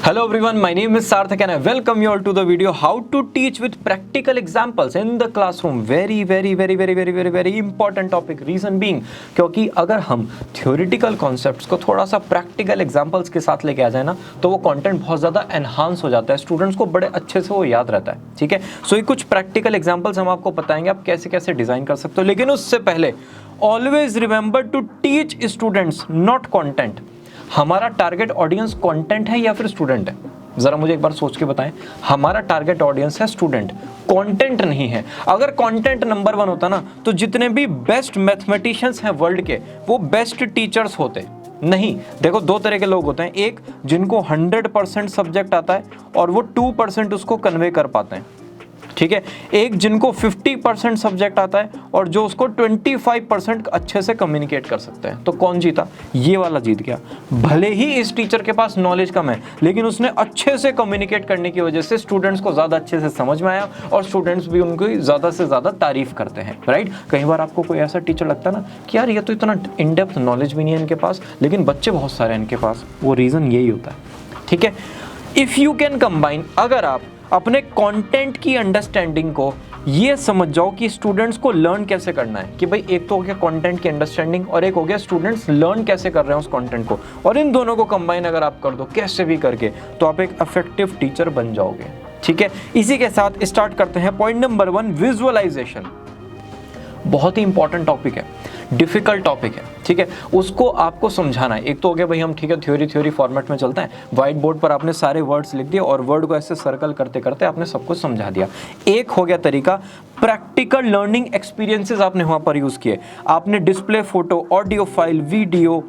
Hello everyone, my name is Sarthak and I welcome you all to the video how to teach with practical examples in the classroom. Very important topic. Reason being क्योंकि अगर हम theoretical concepts को थोड़ा सा practical examples के साथ लेके आ जाए ना तो वो content बहुत ज़्यादा enhance हो जाता है, स्टूडेंट्स को बड़े अच्छे से वो याद रहता है. ठीक है, सो ये कुछ practical examples हम आपको बताएंगे आप कैसे कैसे डिज़ाइन कर सकते हो. लेकिन उससे पहले always remember to teach students not content. हमारा टारगेट ऑडियंस कंटेंट है या फिर स्टूडेंट है? जरा मुझे एक बार सोच के बताएं. हमारा टारगेट ऑडियंस है स्टूडेंट, कंटेंट नहीं है. अगर कंटेंट नंबर 1 होता ना तो जितने भी बेस्ट मैथमेटिशियंस हैं वर्ल्ड के वो बेस्ट टीचर्स होते. नहीं, देखो दो तरह के लोग होते हैं. एक जिनको 100% सब्जेक्ट आता है और वो 2% उसको कन्वे कर पाते हैं. ठीक है, एक जिनको 50% सब्जेक्ट आता है और जो उसको 25% अच्छे से कम्युनिकेट कर सकते हैं. तो कौन जीता? ये वाला जीत गया. भले ही इस टीचर के पास नॉलेज कम है लेकिन उसने अच्छे से कम्युनिकेट करने की वजह से स्टूडेंट्स को ज़्यादा अच्छे से समझ में आया और स्टूडेंट्स भी उनकी ज़्यादा से ज़्यादा तारीफ करते हैं. राइट, कई बार आपको कोई ऐसा टीचर लगता है ना कि यार ये तो इतना इन डेप्थ नॉलेज भी नहीं है इनके पास लेकिन बच्चे बहुत सारे हैं इनके पास. वो रीज़न यही होता है. ठीक है, इफ़ यू कैन कंबाइन, अगर आप अपने कंटेंट की अंडरस्टैंडिंग को ये समझ जाओ कि स्टूडेंट्स को लर्न कैसे करना है, कि भाई एक तो हो गया कंटेंट की अंडरस्टैंडिंग और एक हो गया स्टूडेंट्स लर्न कैसे कर रहे हैं उस कंटेंट को, और इन दोनों को कंबाइन अगर आप कर दो कैसे भी करके तो आप एक इफेक्टिव टीचर बन जाओगे. ठीक है, इसी के साथ स्टार्ट करते हैं. Point number 1, visualisation. बहुत ही इंपॉर्टेंट टॉपिक है, डिफिकल्ट टॉपिक है. ठीक है, उसको आपको समझाना है. एक तो हो गया भाई हम ठीक है थ्योरी फॉर्मेट में चलते हैं, व्हाइट बोर्ड पर आपने सारे वर्ड्स लिख दिए और वर्ड को ऐसे सर्कल करते करते आपने सब कुछ समझा दिया. एक हो गया तरीका प्रैक्टिकल लर्निंग एक्सपीरियंसेस आपने वहाँ पर यूज़ किए. आपने display photo, audio file, video,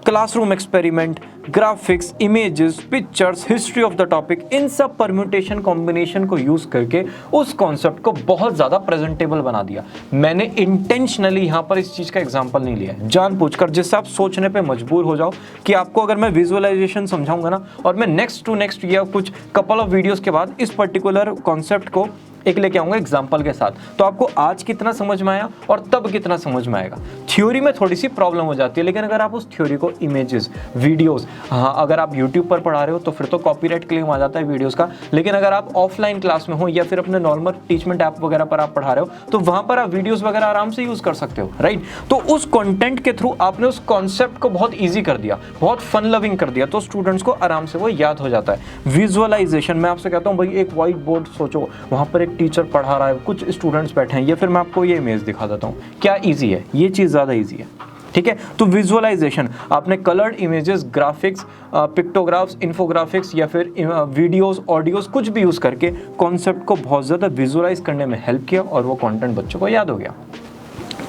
classroom experiment, graphics, images, pictures, history of the topic, इन सब परम्यूटेशन कॉम्बिनेशन को यूज करके उस कॉन्सेप्ट को बहुत ज़्यादा प्रेजेंटेबल बना दिया. मैंने इंटेंशनली यहाँ पर इस चीज़ का एग्जांपल नहीं लिया है, जानबूझकर, जिससे आप सोचने पे मजबूर हो जाओ कि आपको अगर मैं विजुअलाइजेशन समझाऊंगा ना और मैं नेक्स्ट टू नेक्स्ट या कुछ कपल ऑफ वीडियोस के बाद इस पर्टिकुलर कॉन्सेप्ट को एक लेके आऊंगा एग्जाम्पल के साथ, तो आपको आज कितना समझ में आया और तब कितना समझ में आएगा. थ्योरी में थोड़ी सी प्रॉब्लम हो जाती है लेकिन अगर आप उस थ्योरी को इमेजेस, वीडियोस, हाँ अगर आप यूट्यूब पर पढ़ा रहे हो तो फिर तो कॉपीराइट क्लेम आ जाता है वीडियोस का. लेकिन अगर आप ऑफलाइन क्लास में हो या फिर अपने नॉर्मल टीचमेंट ऐप वगैरह पर आप पढ़ा रहे हो तो वहां पर आप वीडियोस वगैरह आराम से यूज कर सकते हो. राइट, तो उस कंटेंट के थ्रू आपने उस कॉन्सेप्ट को बहुत ईजी कर दिया, बहुत फन लविंग कर दिया, तो स्टूडेंट्स को आराम से वो याद हो जाता है. विजुअलाइजेशन, मैं आपसे कहता हूँ भाई एक व्हाइट बोर्ड सोचो, वहां पर एक टीचर पढ़ा रहा है, कुछ स्टूडेंट्स बैठे हैं, या फिर मैं आपको ये इमेज दिखा देता हूँ, क्या इजी है, ये चीज़ ज़्यादा इजी है. ठीक है, तो विजुअलाइजेशन आपने coloured images, graphics, pictographs, infographics या फिर वीडियोस, ऑडियोस कुछ भी यूज़ करके कॉन्सेप्ट को बहुत ज़्यादा विजुअलाइज करने में हेल्प किया और वो कंटेंट बच्चों को याद हो गया.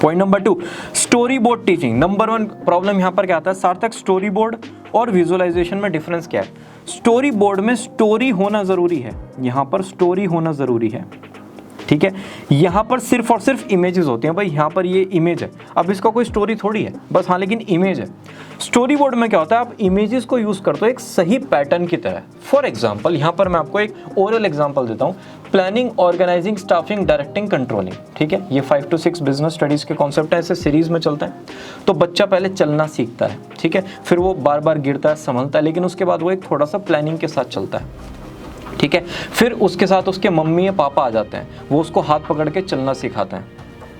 Point number 2, story board teaching. Number 1 problem यहाँ पर क्या आता है, सार्थक स्टोरी बोर्ड और विजुअलाइजेशन में डिफरेंस क्या है? स्टोरी बोर्ड में स्टोरी होना ज़रूरी है, यहाँ पर स्टोरी होना ज़रूरी है. ठीक है, यहाँ पर सिर्फ और सिर्फ इमेजेस होती हैं. भाई यहाँ पर ये इमेज है, अब इसका कोई स्टोरी थोड़ी है, बस हाँ लेकिन इमेज है. स्टोरी बोर्ड में क्या होता है, आप इमेजेस को यूज़ करते हो एक सही पैटर्न की तरह. फॉर एग्जांपल यहाँ पर मैं आपको एक ओरल एग्जांपल देता हूँ. Planning, organising, staffing, directing, controlling. ठीक है, ये 5 to 6 बिजनेस स्टडीज़ के कॉन्सेप्ट हैं, ऐसे सीरीज में चलते हैं. तो बच्चा पहले चलना सीखता है, ठीक है, फिर वो बार बार गिरता है, संभलता है, लेकिन उसके बाद वो एक थोड़ा सा प्लानिंग के साथ चलता है. ठीक है, फिर उसके साथ उसके मम्मी या पापा आ जाते हैं, वो उसको हाथ पकड़ के चलना सिखाते हैं.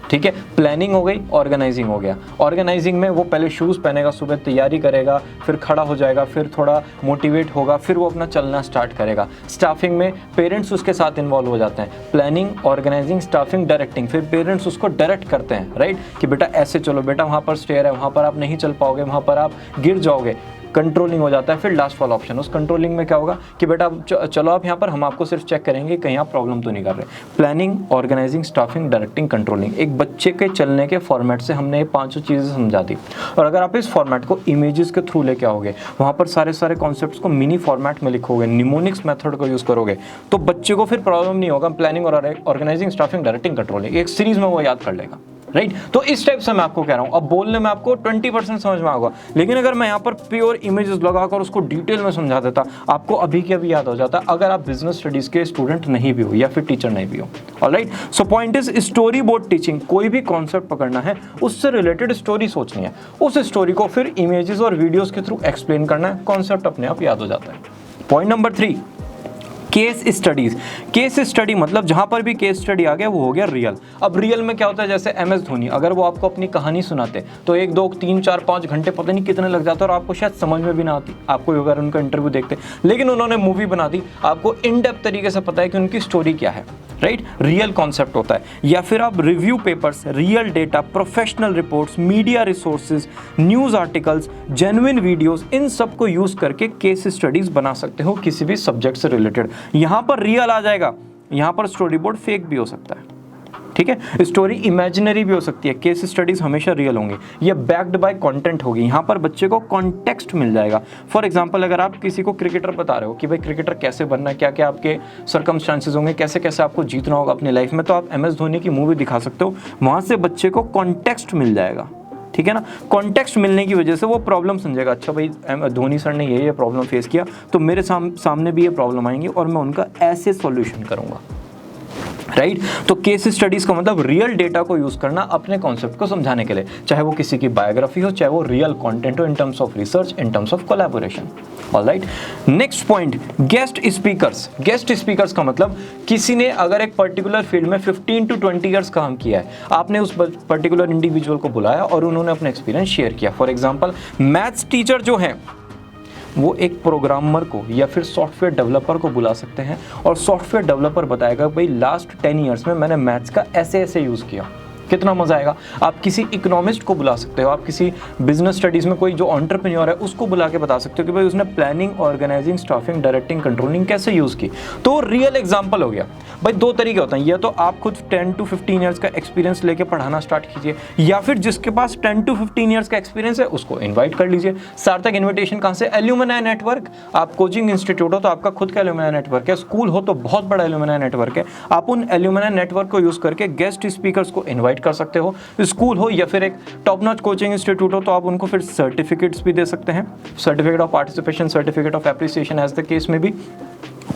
ठीक है, प्लानिंग हो गई, ऑर्गेनाइजिंग हो गया. ऑर्गेनाइजिंग में वो पहले शूज़ पहनेगा, सुबह तैयारी करेगा, फिर खड़ा हो जाएगा, फिर थोड़ा मोटिवेट होगा, फिर वो अपना चलना स्टार्ट करेगा. स्टाफिंग में पेरेंट्स उसके साथ इन्वॉल्व हो जाते हैं. प्लानिंग, ऑर्गेनाइजिंग, स्टाफिंग, डायरेक्टिंग, फिर पेरेंट्स उसको डायरेक्ट करते हैं. राइट, कि बेटा ऐसे चलो, बेटा वहाँ पर स्टेयर है, वहाँ पर आप नहीं चल पाओगे, वहाँ पर आप गिर जाओगे. कंट्रोलिंग हो जाता है. फिर लास्ट वाला ऑप्शन, उस कंट्रोलिंग में क्या होगा कि बेटा चलो आप यहाँ पर, हम आपको सिर्फ चेक करेंगे कहीं आप प्रॉब्लम तो नहीं कर रहे. Planning, organising, staffing, directing, controlling, एक बच्चे के चलने के फॉर्मेट से हमने ये 5 चीज़ें समझा दी. और अगर आप इस फॉर्मेट को इमेजेस के थ्रू लेके आओगे, वहाँ पर सारे कॉन्सेप्ट्स को मिनी फॉर्मेट में लिखोगे, निमोनिक्स मेथड को यूज़ करोगे, तो बच्चे को फिर प्रॉब्लम नहीं होगा. प्लानिंग और ऑर्गेनाइजिंग, स्टाफिंग, डायरेक्टिंग, कंट्रोलिंग एक सीरीज में वो याद कर लेगा. राइट, तो इस टाइप से मैं आपको कह रहा हूँ. अब बोलने में आपको 20% समझ में आएगा, लेकिन अगर मैं यहाँ पर प्योर इमेजेस लगाकर उसको डिटेल में समझा देता, आपको अभी के अभी याद हो जाता, अगर आप बिजनेस स्टडीज के स्टूडेंट नहीं भी हो या फिर टीचर नहीं भी हो. Alright, so point is story board teaching. कोई भी कॉन्सेप्ट पकड़ना है, उससे रिलेटेड स्टोरी सोचनी है, उस स्टोरी को फिर इमेजेस और वीडियोस के थ्रू एक्सप्लेन करना है, कॉन्सेप्ट अपने आप याद हो जाता है. Point number 3, case studies. Case study मतलब जहां पर भी केस स्टडी आ गया वो हो गया रियल। अब रियल में क्या होता है, जैसे MS धोनी, अगर वो आपको अपनी कहानी सुनाते तो 1 2 3 4 5 घंटे पता नहीं कितने लग जाते और आपको शायद समझ में भी ना आती, आपको अगर उनका इंटरव्यू देखते। लेकिन उन्होंने मूवी बना दी, आपको इन डेप्थ तरीके से पता है कि उनकी स्टोरी क्या है, राइट। रियल कॉन्सेप्ट होता है। या फिर आप review papers, real data, professional reports, media resources, news articles, genuine videos, इन सब को यूज़ करके केस स्टडीज बना सकते हो किसी भी सब्जेक्ट से रिलेटेड। यहाँ पर रियल आ जाएगा, यहाँ पर स्टोरी बोर्ड फेक भी हो सकता है, ठीक है। स्टोरी इमेजिनरी भी हो सकती है, केस स्टडीज हमेशा रियल होंगी। ये बैक्ड बाय कंटेंट होगी, यहाँ पर बच्चे को कॉन्टेक्स्ट मिल जाएगा। फॉर एग्जांपल, अगर आप किसी को क्रिकेटर बता रहे हो कि भाई क्रिकेटर कैसे बनना है, क्या क्या आपके सर्कमस्टांसेस होंगे, कैसे कैसे आपको जीतना होगा अपनी लाइफ में, तो आप MS धोनी की मूवी दिखा सकते हो, वहाँ से बच्चे को कॉन्टेक्स्ट मिल जाएगा, ठीक है ना। कॉन्टेक्स्ट मिलने की वजह से वो प्रॉब्लम समझेगा, अच्छा भाई धोनी सर ने ये प्रॉब्लम फेस किया तो मेरे सामने भी ये प्रॉब्लम आएंगी और मैं उनका ऐसे सॉल्यूशन करूंगा, राइट। तो केस स्टडीज का मतलब रियल डेटा को यूज करना अपने कॉन्सेप्ट को समझाने के लिए, चाहे वो किसी की बायोग्राफी हो, चाहे वो रियल कंटेंट हो, in terms of research, in terms of collaboration. Alright, next point, guest speakers. Guest speakers का मतलब किसी ने अगर एक पर्टिकुलर फील्ड में 15 to 20 ईयर्स काम किया है, आपने उस पर्टिकुलर इंडिविजुअल को बुलाया और उन्होंने अपना एक्सपीरियंस शेयर किया। फॉर एग्जाम्पल, मैथ्स टीचर जो है वो एक प्रोग्रामर को या फिर सॉफ्टवेयर डेवलपर को बुला सकते हैं और सॉफ्टवेयर डेवलपर बताएगा भाई लास्ट 10 ईयर्स में मैंने मैथ्स का ऐसे ऐसे यूज़ किया, कितना मजा आएगा। आप किसी इकोनॉमिस्ट को बुला सकते हो, आप किसी बिजनेस स्टडीज में कोई जो एंटरप्रेन्योर है उसको बुला के बता सकते हो कि भाई उसने planning, organising, staffing, directing, controlling कैसे यूज़ की। तो रियल एग्जाम्पल हो गया। भाई 2 तरीके होते हैं, या तो आप खुद 10 to 15 ईयर्स का एक्सपीरियंस लेके पढ़ाना स्टार्ट कीजिए, या फिर जिसके पास 10 to 15 ईयर्स का एक्सपीरियंस है उसको इन्वाइट कर लीजिए। सार्थक इन्विटेशन कहाँ से? Alumni network. आप कोचिंग इंस्टीट्यूट हो तो आपका खुद का एल्यूमिनाई नेटवर्क है, स्कूल हो तो बहुत बड़ा एल्यूमिनाई नेटवर्क है। आप उन एल्यूमिनाई नेटवर्क को यूज़ करके गेस्ट स्पीकर्स को इन्वाइट कर सकते हो। स्कूल हो या फिर एक टॉप नॉच कोचिंग इंस्टीट्यूट हो तो आप उनको फिर सर्टिफिकेट्स भी दे सकते हैं, certificate of participation, certificate of appreciation as the case में भी,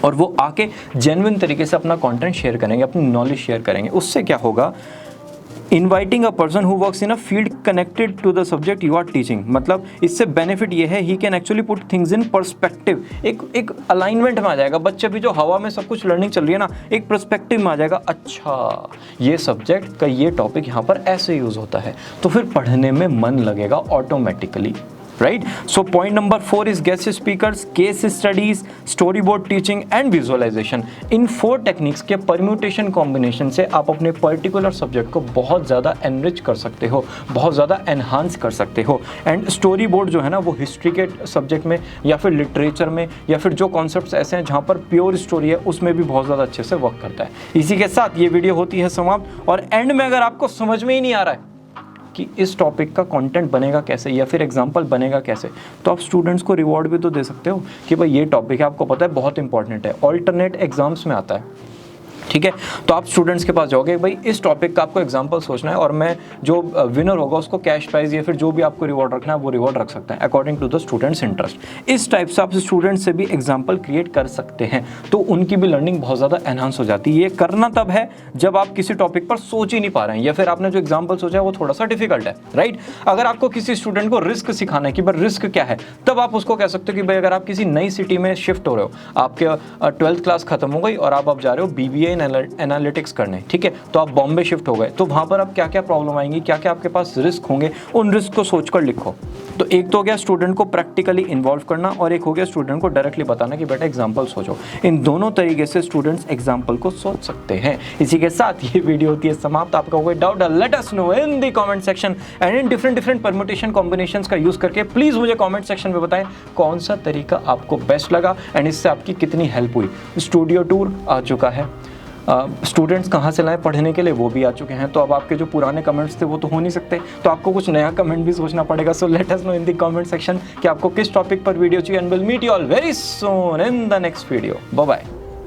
और वो आके जेन्युइन तरीके से अपना कंटेंट शेयर करेंगे, अपनी नॉलेज शेयर करेंगे। उससे क्या होगा, inviting a person who works in a field connected to the subject you are teaching, मतलब इससे बेनिफिट ये है, he can actually put things in perspective. एक अलाइनमेंट में आ जाएगा, बच्चे भी जो हवा में सब कुछ लर्निंग चल रही है ना, एक पर्सपेक्टिव में आ जाएगा, अच्छा ये सब्जेक्ट का ये टॉपिक यहाँ पर ऐसे यूज़ होता है, तो फिर पढ़ने में मन लगेगा automatically, right. So point number 4 is guest speakers, case studies, storyboard teaching and visualisation. इन 4 टेक्निक्स के परम्यूटेशन कॉम्बिनेशन से आप अपने पर्टिकुलर सब्जेक्ट को बहुत ज़्यादा एनरिच कर सकते हो, बहुत ज़्यादा एनहांस कर सकते हो। एंड स्टोरी बोर्ड जो है ना, वो हिस्ट्री के सब्जेक्ट में या फिर लिटरेचर में या फिर जो कॉन्सेप्ट्स ऐसे हैं जहाँ पर प्योर स्टोरी है उसमें भी बहुत ज़्यादा अच्छे से वर्क करता है। इसी के साथ ये वीडियो होती है समाप्त, और एंड में अगर आपको समझ में ही नहीं आ रहा है कि इस टॉपिक का कंटेंट बनेगा कैसे या फिर एग्जांपल बनेगा कैसे, तो आप स्टूडेंट्स को रिवॉर्ड भी तो दे सकते हो कि भाई ये टॉपिक है, आपको पता है बहुत इंपॉर्टेंट है, ऑल्टरनेट एग्जाम्स में आता है, ठीक है। तो आप स्टूडेंट्स के पास जाओगे, भाई इस टॉपिक का आपको एग्जांपल सोचना है और मैं जो विनर होगा उसको कैश प्राइज या फिर जो भी आपको रिवॉर्ड रखना है वो रिवॉर्ड रख सकते हैं according to the students interest. इस टाइप से आप स्टूडेंट्स से भी एग्जांपल क्रिएट कर सकते हैं, तो उनकी भी लर्निंग बहुत ज़्यादा एनहांस हो जाती है। ये करना तब है जब आप किसी टॉपिक पर सोच ही नहीं पा रहे हैं या फिर आपने जो एग्जाम्पल सोचा है वो थोड़ा सा डिफिकल्ट है, राइट। अगर आपको किसी स्टूडेंट को रिस्क सिखाना है कि भाई रिस्क क्या है, तब आप उसको कह सकते हो कि भाई अगर आप किसी नई सिटी में शिफ्ट हो रहे हो, आपके 12th क्लास खत्म हो गई और आप जा रहे हो BBA एनालिटिक्स करने, ठीक है, तो आप बॉम्बे शिफ्ट हो गए, तो वहां पर अब क्या क्या प्रॉब्लम आएंगी, क्या क्या आपके पास रिस्क होंगे, उन रिस्क को सोचकर लिखो। तो एक तो हो गया स्टूडेंट को प्रैक्टिकली इन्वॉल्व करना और एक हो गया स्टूडेंट को डायरेक्टली बताना कि बेटा एग्जांपल सोचो। इन दोनों तरीके से स्टूडेंट्स एग्जांपल को सोच सकते हैं। इसी के साथ ये वीडियो होती है समाप्त। आपका कोई डाउट है, late us know in the comment section and in different permutation combinations का यूज करके प्लीज मुझे कमेंट सेक्शन में बताएं कौन सा तरीका आपको बेस्ट लगा एंड इससे आपकी कितनी हेल्प हुई। स्टूडियो टूर आ चुका है, स्टूडेंट्स कहाँ से लाएं पढ़ने के लिए वो भी आ चुके हैं, तो अब आपके जो पुराने कमेंट्स थे वो तो हो नहीं सकते, तो आपको कुछ नया कमेंट भी सोचना पड़ेगा। So let us know in the comment section कि आपको किस टॉपिक पर वीडियो चाहिए and will meet you all very soon in the next video. Bye bye.